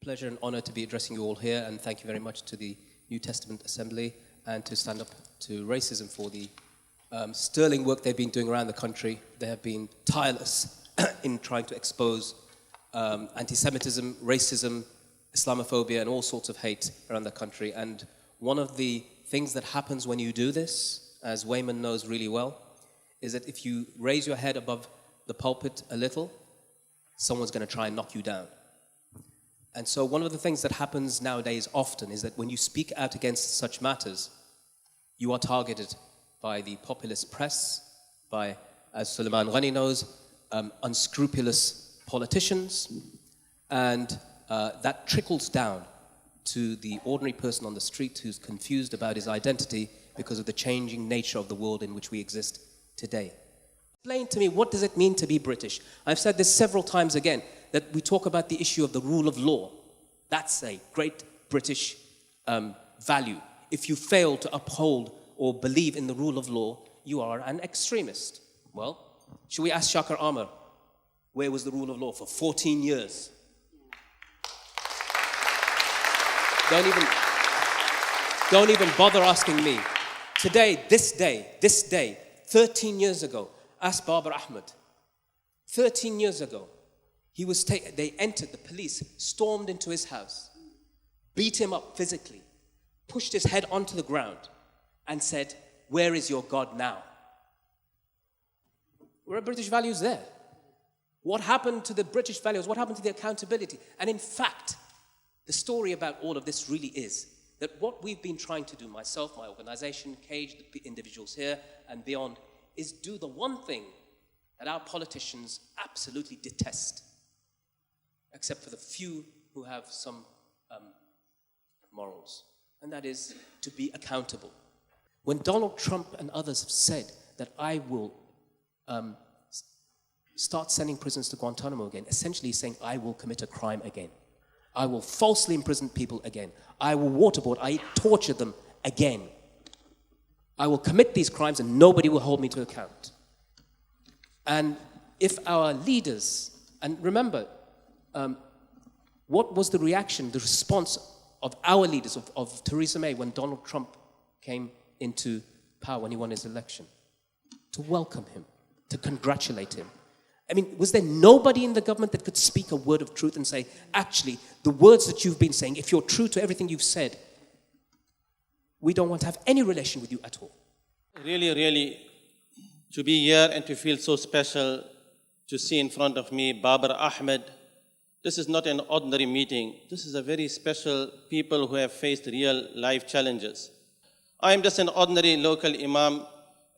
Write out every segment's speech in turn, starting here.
Pleasure and honor to be addressing you all here, and thank you very much to the New Testament Assembly and to Stand Up to Racism for the sterling work they've been doing around the country. They have been tireless in trying to expose anti-Semitism, racism, Islamophobia, and all sorts of hate around the country. And one of the things that happens when you do this, as Weyman knows really well, is that if you raise your head above the pulpit a little, someone's going to try and knock you down. And so one of the things that happens nowadays often is that when you speak out against such matters, you are targeted by the populist press, by, as Suliman Gani knows, unscrupulous politicians, and that trickles down to the ordinary person on the street who's confused about his identity because of the changing nature of the world in which we exist today. Explain to me, what does it mean to be British? I've said this several times again, that we talk about the issue of the rule of law. That's a great British value. If you fail to uphold or believe in the rule of law, you are an extremist. Well, should we ask Shakar Omar, where was the rule of law for 14 years? Don't even bother asking me. Today, this day, 13 years ago, ask Babar Ahmed. 13 years ago, they entered, the police stormed into his house, beat him up physically, pushed his head onto the ground, and said, "Where is your God now?" Where are British values there? What happened to the British values? What happened to the accountability? And in fact, the story about all of this really is that what we've been trying to do, myself, my organization, Cage, the individuals here and beyond, is do the one thing that our politicians absolutely detest, except for the few who have some morals, and that is to be accountable. When Donald Trump and others have said that I will start sending prisoners to Guantanamo again, essentially saying I will commit a crime again. I will falsely imprison people again. I will waterboard, I torture them again. I will commit these crimes and nobody will hold me to account. And if our leaders, and remember, what was the reaction, the response of our leaders, of Theresa May when Donald Trump came into power, when he won his election? To welcome him, to congratulate him. I mean, was there nobody in the government that could speak a word of truth and say, actually, the words that you've been saying, if you're true to everything you've said, we don't want to have any relation with you at all? Really, to be here and to feel so special, to see in front of me Babar Ahmed. This is not an ordinary meeting. This is a very special people who have faced real life challenges. I am just an ordinary local Imam,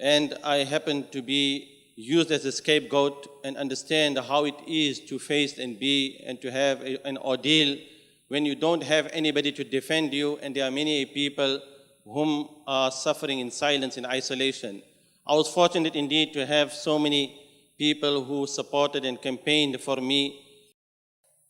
and I happen to be used as a scapegoat and understand how it is to face and to have an ordeal when you don't have anybody to defend you, and there are many people whom are suffering in silence, in isolation. I was fortunate indeed to have so many people who supported and campaigned for me.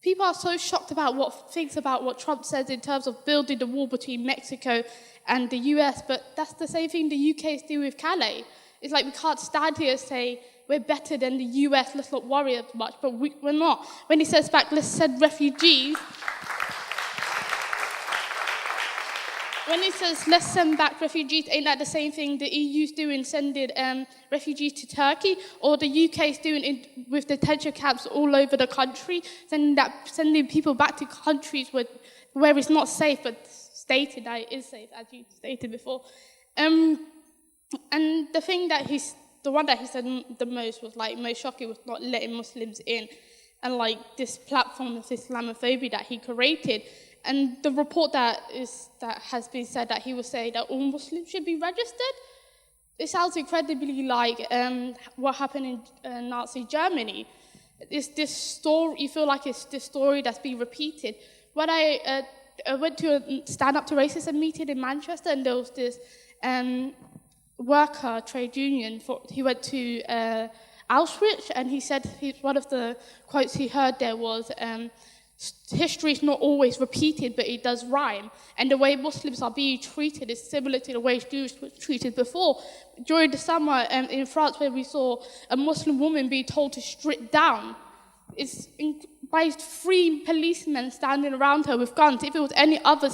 People are so shocked about what Trump says in terms of building the wall between Mexico and the US, but that's the same thing the UK is doing with Calais. It's like we can't stand here and say we're better than the US, let's not worry as much, but we're not. When he says back, let's send refugees, when he says let's send back refugees, ain't that the same thing the EU's doing, sending refugees to Turkey, or the UK's doing with detention camps all over the country, sending people back to countries where it's not safe, but stated that it is safe, as you stated before. And the one that he said the most was like most shocking was not letting Muslims in, and like this platform of Islamophobia that he created. And the report that has been said that he will say that all Muslims should be registered. It sounds incredibly like what happened in Nazi Germany. It's this story. You feel like it's this story that's being repeated. When I went to a Stand Up to Racism meeting in Manchester, and there was this worker trade union. He went to Auschwitz, and he said one of the quotes he heard there was, history is not always repeated, but it does rhyme. And the way Muslims are being treated is similar to the way Jews were treated before. During the summer in France, where we saw a Muslim woman being told to strip down, by 3 policemen standing around her with guns. If it was any other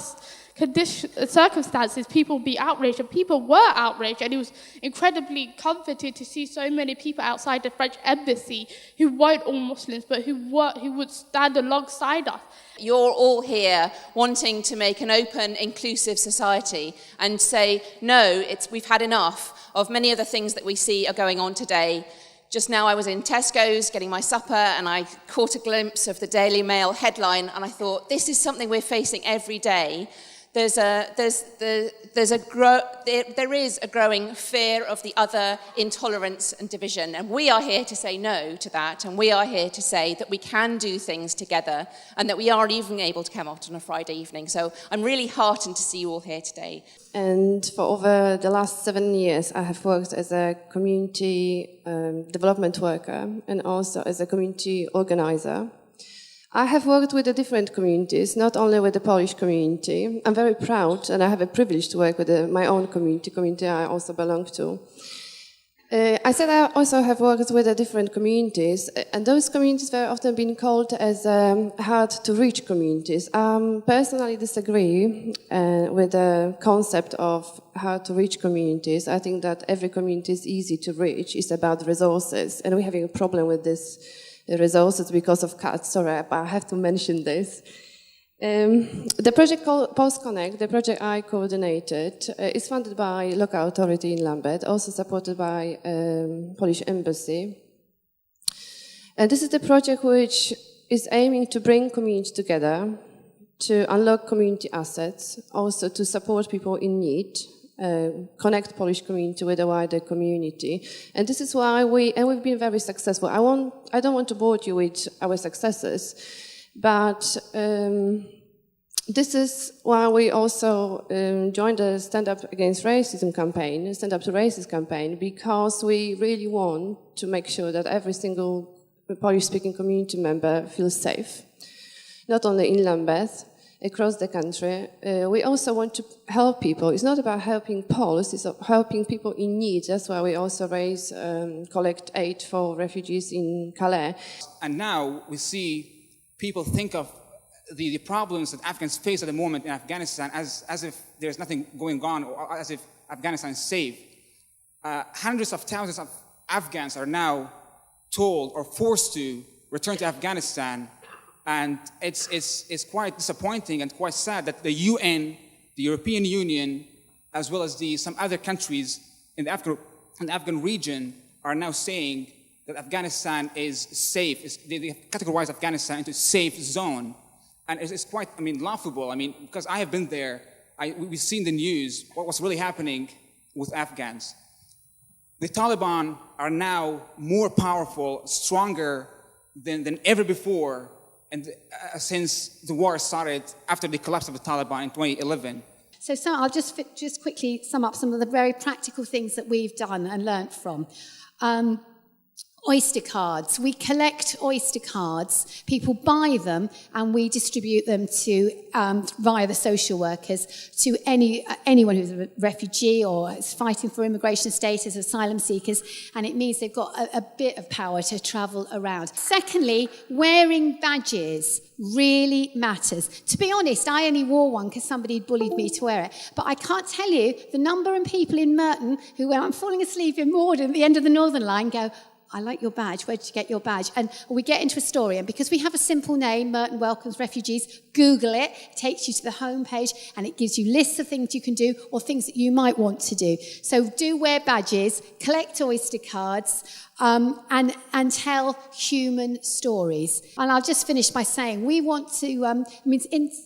circumstances, people would be outraged, and people were outraged, and it was incredibly comforting to see so many people outside the French embassy who weren't all Muslims, but who would stand alongside us. You're all here wanting to make an open, inclusive society and say, no, we've had enough of many of the things that we see are going on today. Just now I was in Tesco's getting my supper and I caught a glimpse of the Daily Mail headline and I thought, this is something we're facing every day. There is a growing fear of the other, intolerance and division, and we are here to say no to that, and we are here to say that we can do things together, and that we are even able to come out on a Friday evening. So I'm really heartened to see you all here today. And for over the last 7 years, I have worked as a community development worker and also as a community organizer. I have worked with the different communities, not only with the Polish community. I'm very proud, and I have a privilege to work with my own community I also belong to. I said I also have worked with the different communities, and those communities very often been called as hard-to-reach communities. I personally disagree with the concept of hard-to-reach communities. I think that every community is easy to reach. It's about resources, and we're having a problem with this resources because of cuts. Sorry, but I have to mention this. The project called Post Connect, the project I coordinated, is funded by local authority in Lambeth, also supported by Polish embassy. And this is the project which is aiming to bring communities together, to unlock community assets, also to support people in need, connect Polish community with the wider community. And this is why we've been very successful. I don't want to bore you with our successes, but this is why we also joined the Stand Up Against Racism campaign, Stand Up to Racism campaign, because we really want to make sure that every single Polish-speaking community member feels safe, not only in Lambeth, across the country. We also want to help people. It's not about helping Poles, it's helping people in need. That's why we also collect aid for refugees in Calais. And now we see people think of the problems that Afghans face at the moment in Afghanistan as if there's nothing going on, or as if Afghanistan is safe. Hundreds of thousands of Afghans are now told or forced to return to Afghanistan. And it's quite disappointing and quite sad that the UN, the European Union, as well as some other countries in the Afghan region are now saying that Afghanistan is safe. They categorize Afghanistan into a safe zone. And it's quite, laughable. Because I have been there, we've seen the news, what was really happening with Afghans. The Taliban are now more powerful, stronger than ever before, and since the war started after the collapse of the Taliban in 2011. So I'll just quickly sum up some of the very practical things that we've done and learnt from. Oyster cards. We collect Oyster cards, people buy them, and we distribute them to via the social workers to anyone who's a refugee or is fighting for immigration status, asylum seekers, and it means they've got a bit of power to travel around. Secondly, wearing badges really matters. To be honest, I only wore one because somebody bullied me to wear it. But I can't tell you the number of people in Merton who, when I'm falling asleep in Morden at the end of the Northern Line, go, I like your badge. Where did you get your badge? And we get into a story, and because we have a simple name, Merton Welcomes Refugees, Google it. It takes you to the homepage, and it gives you lists of things you can do or things that you might want to do. So do wear badges, collect Oyster cards, and tell human stories. And I'll just finish by saying we want to, in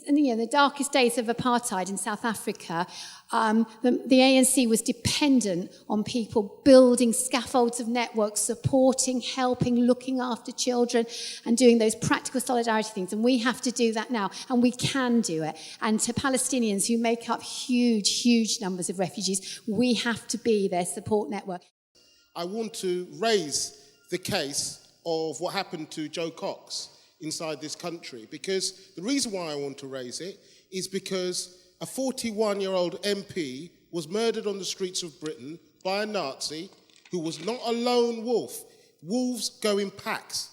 the darkest days of apartheid in South Africa, the ANC was dependent on people building scaffolds of networks, supporting, helping, looking after children, and doing those practical solidarity things. And we have to do that now, and we can do it. And to Palestinians who make up huge, huge numbers of refugees, we have to be their support network. I want to raise the case of what happened to Joe Cox inside this country, because the reason why I want to raise it is because a 41-year-old MP was murdered on the streets of Britain by a Nazi who was not a lone wolf. Wolves go in packs.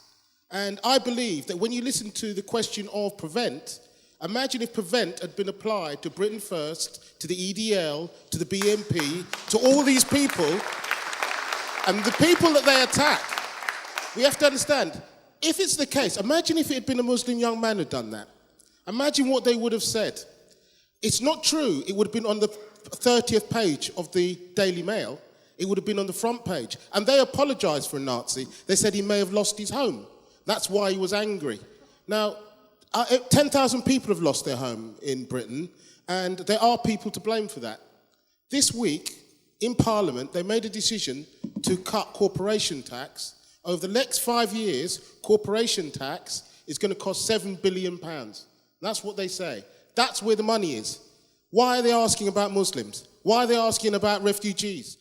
And I believe that when you listen to the question of prevent, imagine if prevent had been applied to Britain First, to the EDL, to the BNP, to all these people, and the people that they attack. We have to understand, if it's the case, imagine if it had been a Muslim young man who'd done that. Imagine what they would have said. It's not true. It would have been on the 30th page of the Daily Mail. It would have been on the front page. And they apologised for a Nazi. They said he may have lost his home. That's why he was angry. Now, 10,000 people have lost their home in Britain, and there are people to blame for that. This week, in Parliament, they made a decision to cut corporation tax. Over the next 5 years, corporation tax is going to cost £7 billion. That's what they say. That's where the money is. Why are they asking about Muslims? Why are they asking about refugees?